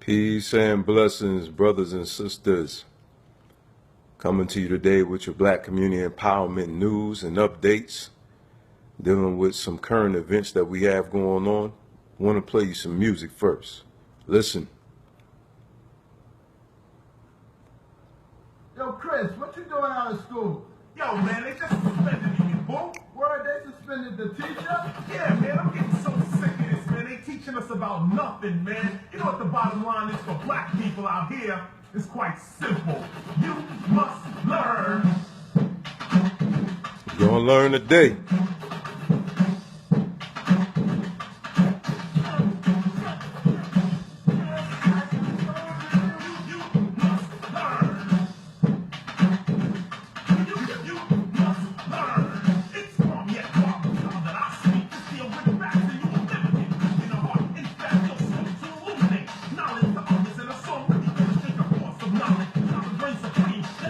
Peace and blessings, brothers and sisters. Coming to you today with your Black community empowerment news and updates, dealing with some current events that we have going on. I want to play you some music first. Listen. Yo, Chris, what you doing out of school? Yo, man, they just suspended me, boo. Word, they suspended the teacher? Yeah, man, I'm getting so sick of this, man. They teaching us about nothing, man. You know what the bottom line is for black people out here? It's quite simple. You must learn. You're gonna learn today.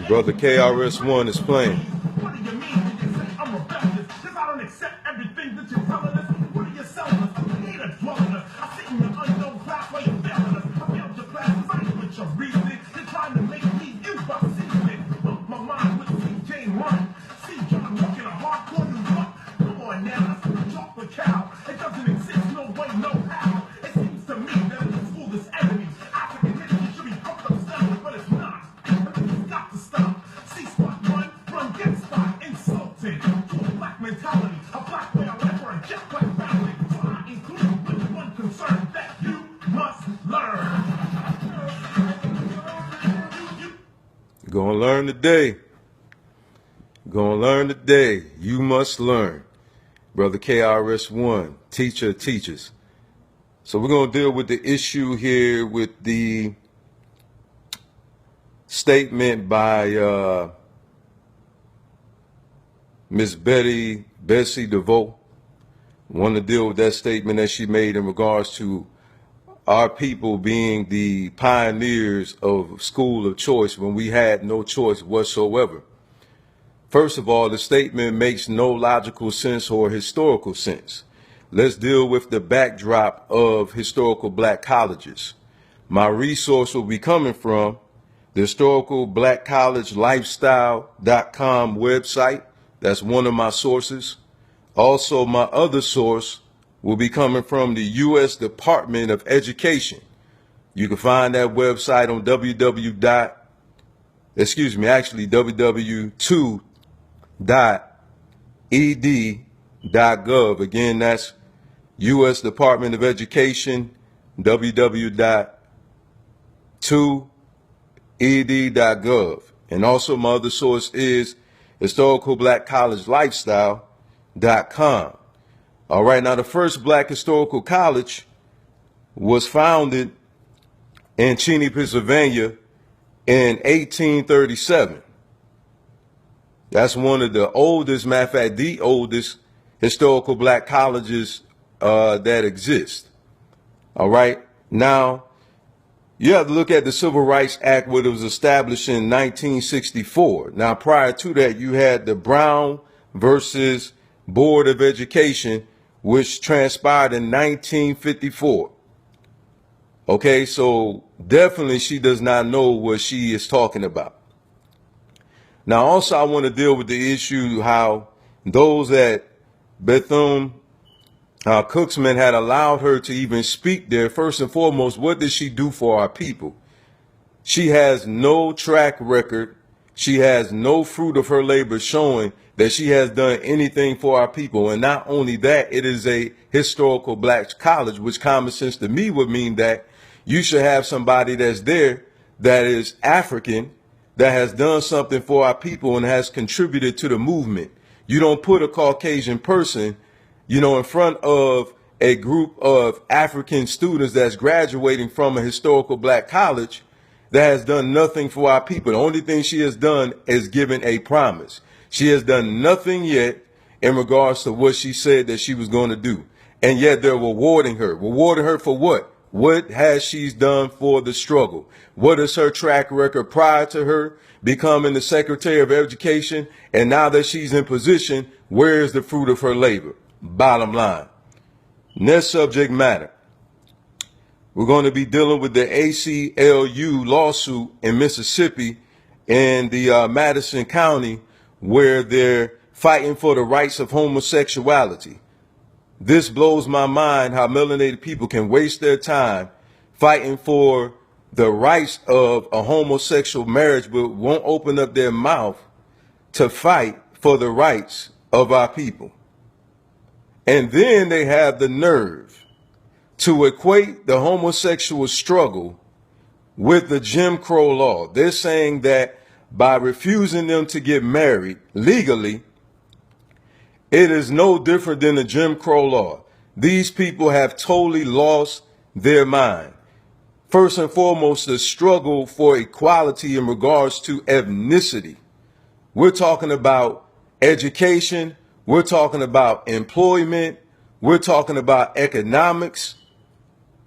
Brother KRS-One is playing. What do you mean when you say I'm rebellious? Because I don't accept everything that you're telling us. What are you selling us? I hate a dwelling us. I sit in your unknown class while you're failing us. I failed your classes. I ain't with your reasoning. You're trying to make me you by seasoning. My mind with C.J. Run. See John walking a hardcore new look. Come on now, that's a chocolate cow. It doesn't exist, no way, no how. It seems to me that it's a school that's enemies. African history should be broke up studied, but it's not. Got to stop. C-spot, run, get spot, insulted to a black mentality, a black way of life, or a jet black family. So I include with one concern that you must learn. You're gonna learn today. You're gonna learn today. You must learn. Brother KRS-One, teacher teaches. So we're gonna deal with the issue here with the statement by Miss Betsy DeVos. Want to deal with that statement that she made in regards to our people being the pioneers of school of choice when we had no choice whatsoever. First of all, the statement makes no logical sense or historical sense. Let's deal with the backdrop of historical black colleges. My resource will be coming from the historical black college lifestyle.com website. That's one of my sources. Also, my other source will be coming from the U.S. Department of Education. You can find that website on www.ed.gov. Again, that's U.S. Department of Education, www.ed.gov. And also my other source is historicalblackcollegelifestyle.com. All right, now the first black historical college was founded in Cheney, Pennsylvania in 1837. That's one of the oldest, matter of fact, the oldest historical black colleges that exist. All right, now you have to look at the Civil Rights Act, when it was established in 1964. Now, prior to that, you had the Brown versus Board of Education, which transpired in 1954. Okay, so definitely she does not know what she is talking about. Now, also, I want to deal with the issue how those at Bethune-Cookman had allowed her to even speak there. First and foremost, what did she do for our people? She has no track record. She has no fruit of her labor showing that she has done anything for our people. And not only that, it is a historical black college, which common sense to me would mean that you should have somebody that's there that is African, that has done something for our people and has contributed to the movement. You don't put a Caucasian person, in front of a group of African students that's graduating from a historical black college that has done nothing for our people. The only thing she has done is given a promise. She has done nothing yet in regards to what she said that she was going to do. And yet they're rewarding her. Rewarding her for what? What has she done for the struggle? What is her track record prior to her becoming the Secretary of Education? And now that she's in position, where is the fruit of her labor? Bottom line. Next subject matter. We're going to be dealing with the ACLU lawsuit in Mississippi and the Madison County, where they're fighting for the rights of homosexuality. This blows my mind how melanated people can waste their time fighting for the rights of a homosexual marriage, but won't open up their mouth to fight for the rights of our people. And then they have the nerve to equate the homosexual struggle with the Jim Crow law. They're saying that by refusing them to get married legally, it is no different than the Jim Crow law. These people have totally lost their mind. First and foremost, the struggle for equality in regards to ethnicity. We're talking about education. We're talking about employment. We're talking about economics.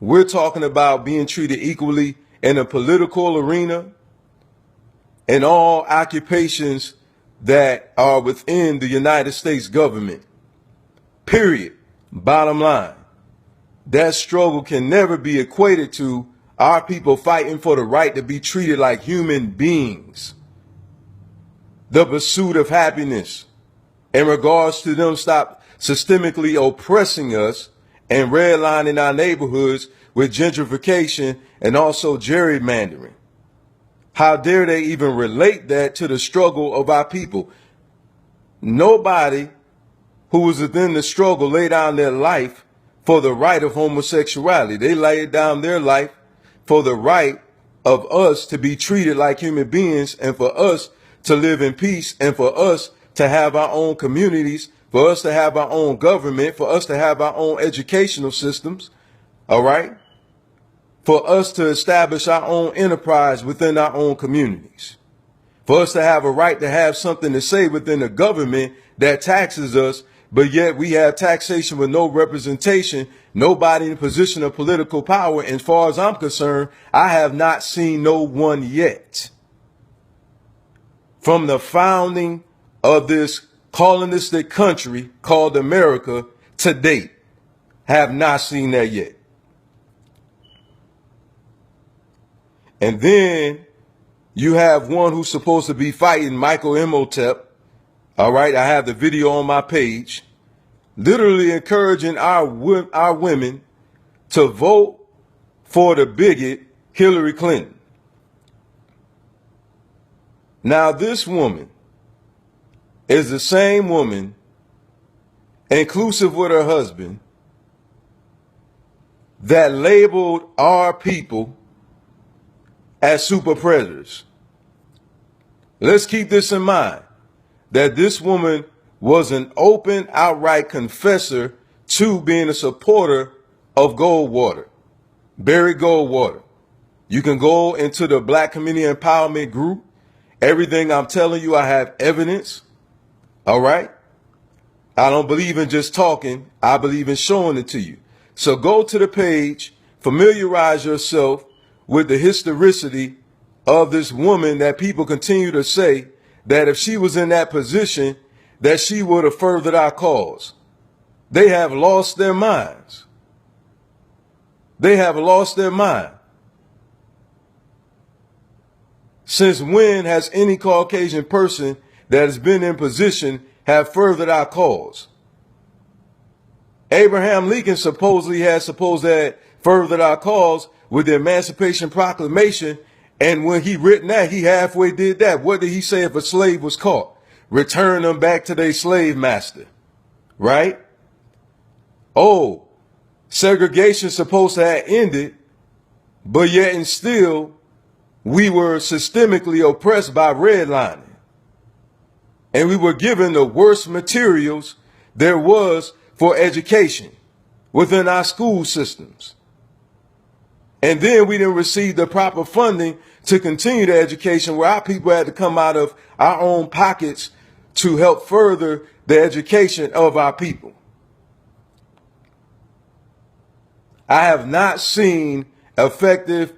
We're talking about being treated equally in a political arena and all occupations that are within the United States government. Period. Bottom line. That struggle can never be equated to our people fighting for the right to be treated like human beings. The pursuit of happiness in regards to them stop systemically oppressing us and redlining our neighborhoods with gentrification and also gerrymandering. How dare they even relate that to the struggle of our people? Nobody who was within the struggle laid down their life for the right of homosexuality. They laid down their life for the right of us to be treated like human beings and for us to live in peace and for us to have our own communities, for us to have our own government, for us to have our own educational systems, all right? For us to establish our own enterprise within our own communities, for us to have a right to have something to say within the government that taxes us, but yet we have taxation with no representation, nobody in a position of political power. And as far as I'm concerned, I have not seen no one yet. From the founding of this colonistic country called America to date, have not seen that yet. And then you have one who's supposed to be fighting Michael Imhotep. All right, I have the video on my page, literally encouraging our women to vote for the bigot Hillary Clinton. Now, this woman is the same woman, inclusive with her husband, that labeled our people as super predators. Let's keep this in mind, that this woman was an open, outright confessor to being a supporter of Goldwater, Barry Goldwater. You can go into the Black Community Empowerment Group. Everything I'm telling you, I have evidence. All right? I don't believe in just talking. I believe in showing it to you. So go to the page, familiarize yourself with the historicity of this woman that people continue to say that if she was in that position, that she would have furthered our cause. They have lost their minds. They have lost their mind. Since when has any Caucasian person that has been in position have furthered our cause? Abraham Lincoln supposedly had furthered our cause with the Emancipation Proclamation, and when he written that, he halfway did that. What did he say if a slave was caught? Return them back to their slave master, right? Oh, segregation supposed to have ended, but yet and still we were systemically oppressed by redlining. And we were given the worst materials there was for education within our school systems. And then we didn't receive the proper funding to continue the education, where our people had to come out of our own pockets to help further the education of our people. I have not seen effective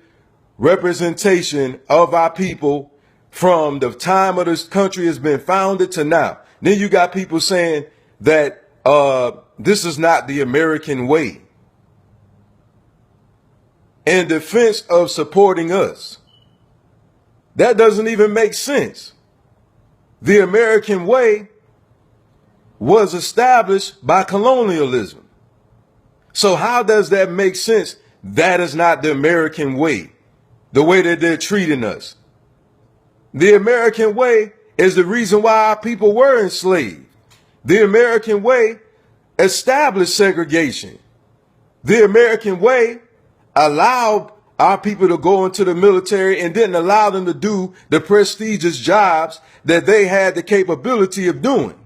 representation of our people from the time of this country has been founded to now. Then you got people saying that this is not the American way. in defense of supporting us. That doesn't even make sense. The American way was established by colonialism. So how does that make sense? That is not the American way, the way that they're treating us. The American way is the reason why our people were enslaved. The American way established segregation. The American way allowed our people to go into the military and didn't allow them to do the prestigious jobs that they had the capability of doing.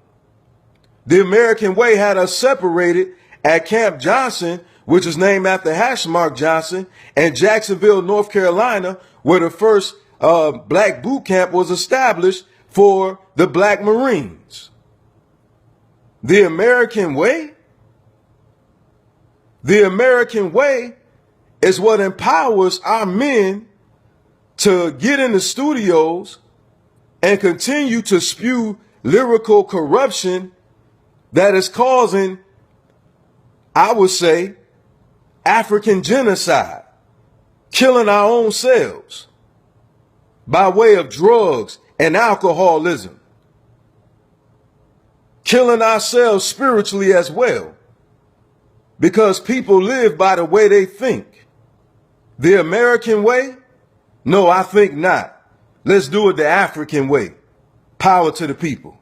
The American way had us separated at Camp Johnson, which is named after Hashmark Johnson, and Jacksonville, North Carolina, where the first black boot camp was established for the black Marines. The American way? The American way is what empowers our men to get in the studios and continue to spew lyrical corruption that is causing, I would say, African genocide, killing our own selves by way of drugs and alcoholism, killing ourselves spiritually as well, because people live by the way they think. The American way? No, I think not. Let's do it the African way. Power to the people.